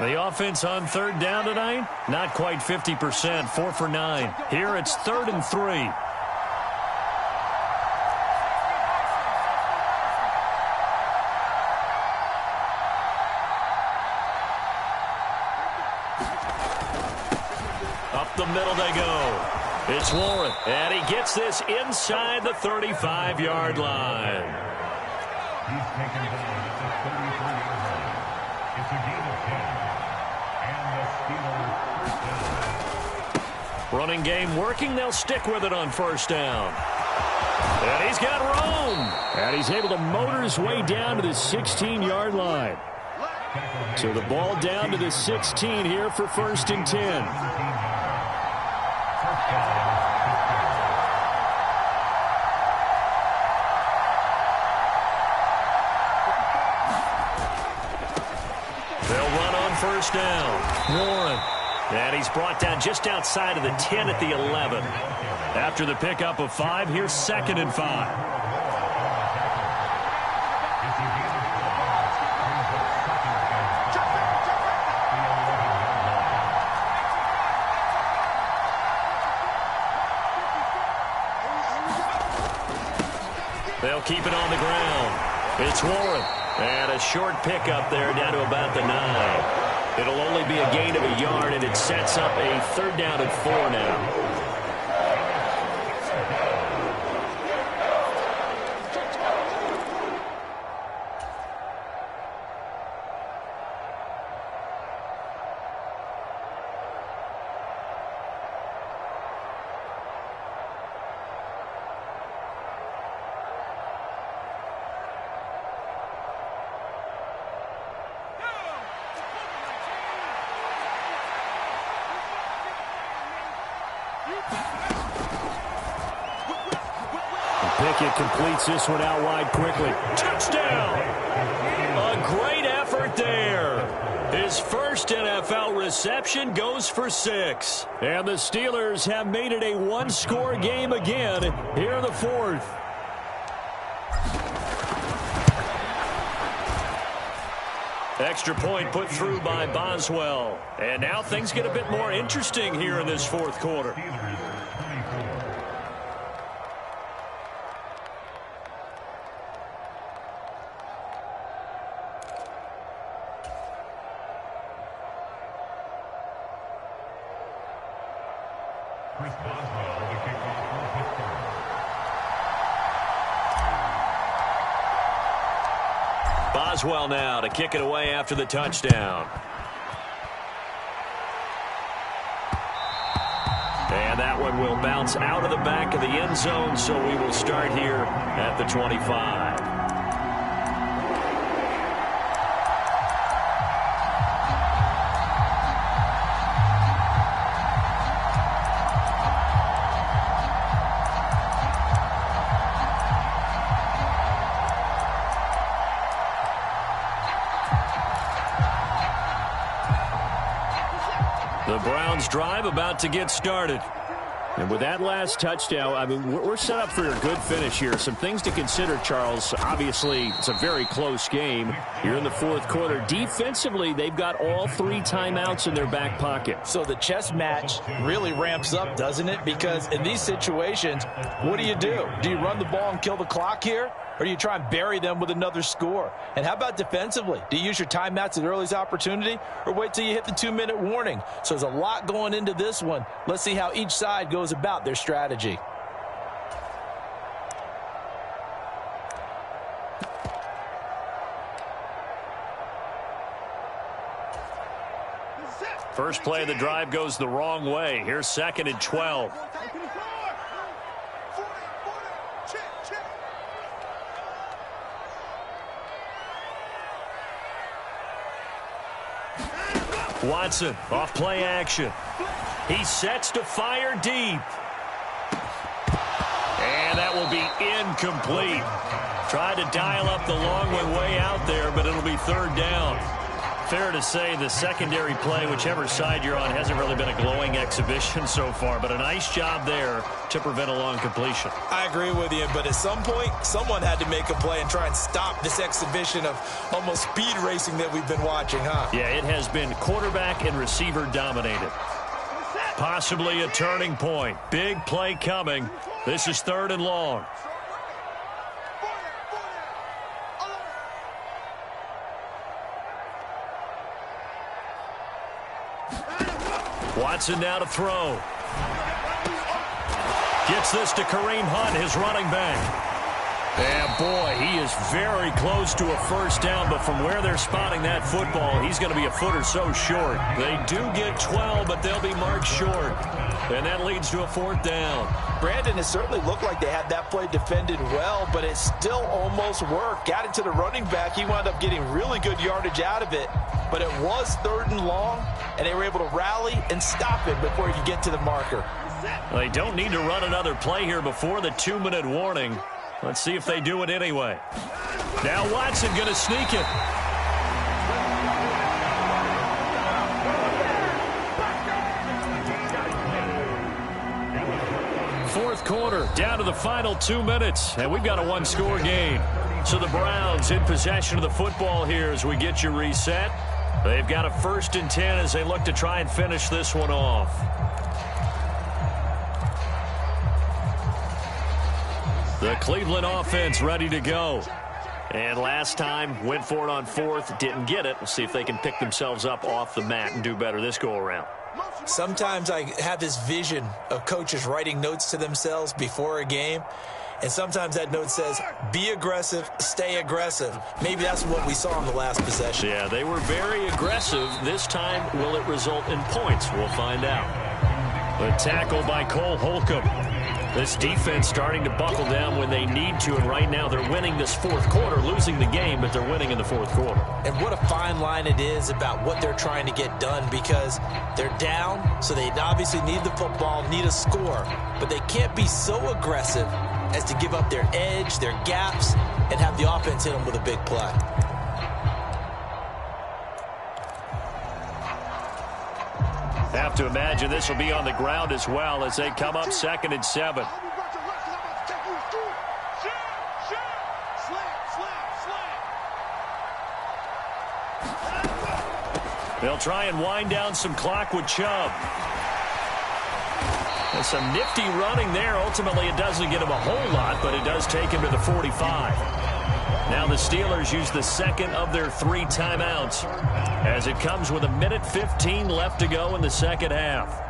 The offense on 3rd down tonight, not quite 50%, 4 for 9. Here it's 3rd and 3. Up the middle they go. It's Warren, and he gets this inside the 35-yard line. He's taken down at the 33-yard line. It's a gain of 10. Running game working. They'll stick with it on first down. And he's got room. And he's able to motor his way down to the 16-yard line. So the ball down to the 16 here for 1st and 10. First down, Warren. And he's brought down just outside of the 10 at the 11. After the pickup of 5, here's 2nd and 5. They'll keep it on the ground. It's Warren. And a short pickup there down to about the 9. It'll only be a gain of a yard, and it sets up a 3rd down and 4 now. Pickett completes this one out wide quickly. Touchdown! A great effort there. His first NFL reception goes for 6. And the Steelers have made it a one-score game again here in the fourth. Extra point put through by Boswell. And now things get a bit more interesting here in this fourth quarter. Chris Boswell, the kickoff for Pittsburgh. Boswell now to kick it away after the touchdown. And that one will bounce out of the back of the end zone, so we will start here at the 25. The Browns drive about to get started. And with that last touchdown, I mean, we're set up for a good finish here. Some things to consider, Charles. Obviously, it's a very close game. You're in the fourth quarter. Defensively, they've got all 3 timeouts in their back pocket. So the chess match really ramps up, doesn't it? Because in these situations, what do? Do you run the ball and kill the clock here? Or do you try and bury them with another score? And how about defensively? Do you use your timeouts at earliest opportunity or wait till you hit the 2-minute warning? So there's a lot going into this one. Let's see how each side goes about their strategy. First play of the drive goes the wrong way. Here's 2nd and 12. Watson off play action. He sets to fire deep. And that will be incomplete. Tried to dial up the long one way out there, but it'll be 3rd down. Fair to say the secondary play, whichever side you're on, hasn't really been a glowing exhibition so far, but a nice job there to prevent a long completion. I agree with you, but at some point, someone had to make a play and try and stop this exhibition of almost speed racing that we've been watching, huh? Yeah, it has been quarterback and receiver dominated. Possibly a turning point. Big play coming. This is 3rd and long. Watson now to throw. Gets this to Kareem Hunt, his running back. And boy, he is very close to a first down, but from where they're spotting that football, he's going to be a foot or so short. They do get 12, but they'll be marked short. And that leads to a 4th down. Brandon, it certainly looked like they had that play defended well, but it still almost worked. Got it to the running back. He wound up getting really good yardage out of it, but it was 3rd and long, and they were able to rally and stop it before he could get to the marker. They don't need to run another play here before the 2-minute warning. Let's see if they do it anyway. Now Watson going to sneak it. Fourth quarter, down to the final 2 minutes, and we've got a one-score game. So the Browns in possession of the football here as we get you reset. They've got a 1st and 10 as they look to try and finish this one off. The Cleveland offense ready to go. And last time, went for it on 4th, didn't get it. We'll see if they can pick themselves up off the mat and do better this go-around. Sometimes I have this vision of coaches writing notes to themselves before a game, and sometimes that note says, be aggressive, stay aggressive. Maybe that's what we saw in the last possession. Yeah, they were very aggressive. This time, will it result in points? We'll find out. The tackle by Cole Holcomb. This defense starting to buckle down when they need to, and right now they're winning this fourth quarter, losing the game, but they're winning in the fourth quarter. And what a fine line it is about what they're trying to get done, because they're down, so they obviously need the football, need a score, but they can't be so aggressive as to give up their edge, their gaps, and have the offense hit them with a big play. Have to imagine this will be on the ground as well as they come up 2nd and 7. They'll try and wind down some clock with Chubb. There's some nifty running there. Ultimately, it doesn't get him a whole lot, but it does take him to the 45. Now the Steelers use the second of their 3 timeouts as it comes with 1:15 left to go in the second half.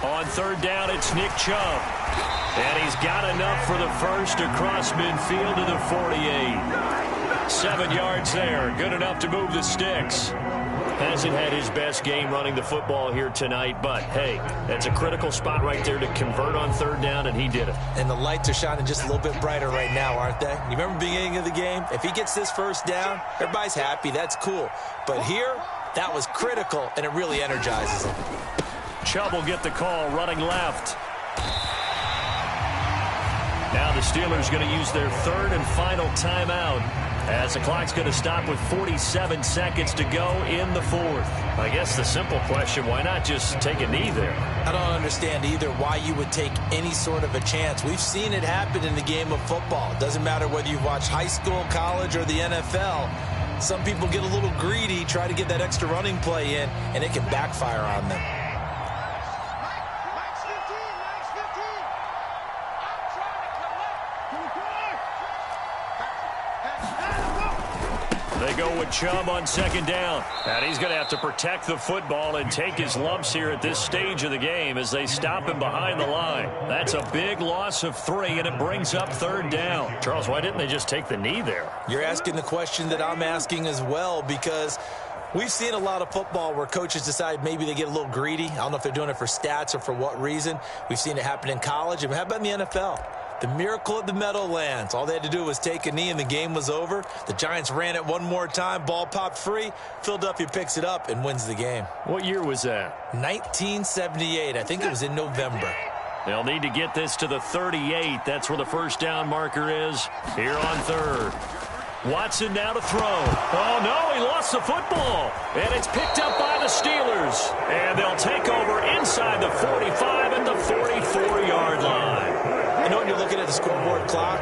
On 3rd down, it's Nick Chubb. And he's got enough for the first across midfield to the 48. 7 yards there. Good enough to move the sticks. Hasn't had his best game running the football here tonight, but, hey, that's a critical spot right there to convert on 3rd down, and he did it. And the lights are shining just a little bit brighter right now, aren't they? You remember the beginning of the game? If he gets this first down, everybody's happy. That's cool. But here, that was critical, and it really energizes him. Chubb will get the call running left. Now the Steelers going to use their 3rd and final timeout as the clock's going to stop with 47 seconds to go in the 4th. I guess the simple question, why not just take a knee there? I don't understand either why you would take any sort of a chance. We've seen it happen in the game of football. It doesn't matter whether you've watched high school, college, or the NFL. Some people get a little greedy, try to get that extra running play in, and it can backfire on them. They go with Chubb on 2nd down. And he's going to have to protect the football and take his lumps here at this stage of the game as they stop him behind the line. That's a big loss of 3, and it brings up 3rd down. Charles, why didn't they just take the knee there? You're asking the question that I'm asking as well, because we've seen a lot of football where coaches decide maybe they get a little greedy. I don't know if they're doing it for stats or for what reason. We've seen it happen in college. And how about in the NFL? The miracle of the Meadowlands. All they had to do was take a knee and the game was over. The Giants ran it one more time. Ball popped free. Philadelphia picks it up and wins the game. What year was that? 1978. I think it was in November. They'll need to get this to the 38. That's where the first down marker is here on 3rd. Watson now to throw. Oh, no, he lost the football. And it's picked up by the Steelers. And they'll take over inside the 45 and the 44-yard line. I know when you're looking at the scoreboard clock,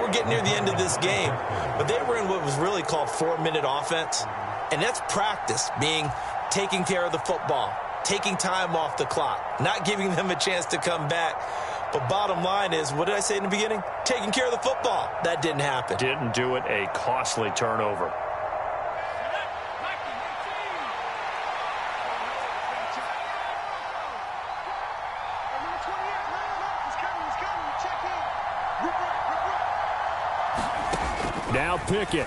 we're getting near the end of this game, but they were in what was really called 4-minute offense, and that's practice, being taking care of the football, taking time off the clock, not giving them a chance to come back. But bottom line is, what did I say in the beginning? Taking care of the football. That didn't happen. Didn't do it. A costly turnover. Now Pickett.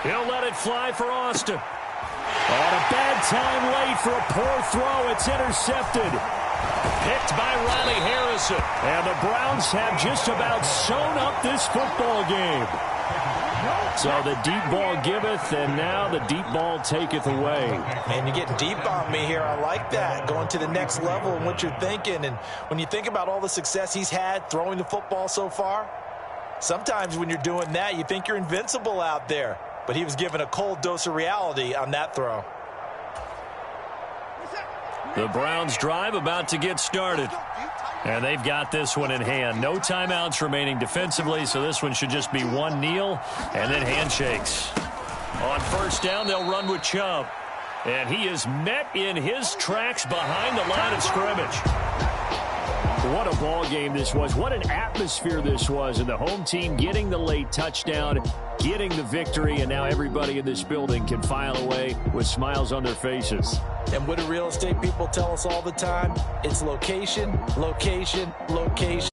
He'll let it fly for Austin. On a bad time late for a poor throw. It's intercepted. Picked by Riley Harrison. And the Browns have just about sewn up this football game. So the deep ball giveth, and now the deep ball taketh away. Man, you're getting deep on me here. I like that. Going to the next level and what you're thinking. And when you think about all the success he's had throwing the football so far, sometimes when you're doing that, you think you're invincible out there. But he was given a cold dose of reality on that throw. The Browns drive about to get started. And they've got this one in hand. No timeouts remaining defensively, so this one should just be one kneel and then handshakes. On 1st down, they'll run with Chubb. And he is met in his tracks behind the line of scrimmage. What a ball game this was. What an atmosphere this was. And the home team getting the late touchdown, getting the victory, and now everybody in this building can file away with smiles on their faces. And what do real estate people tell us all the time? It's location, location, location.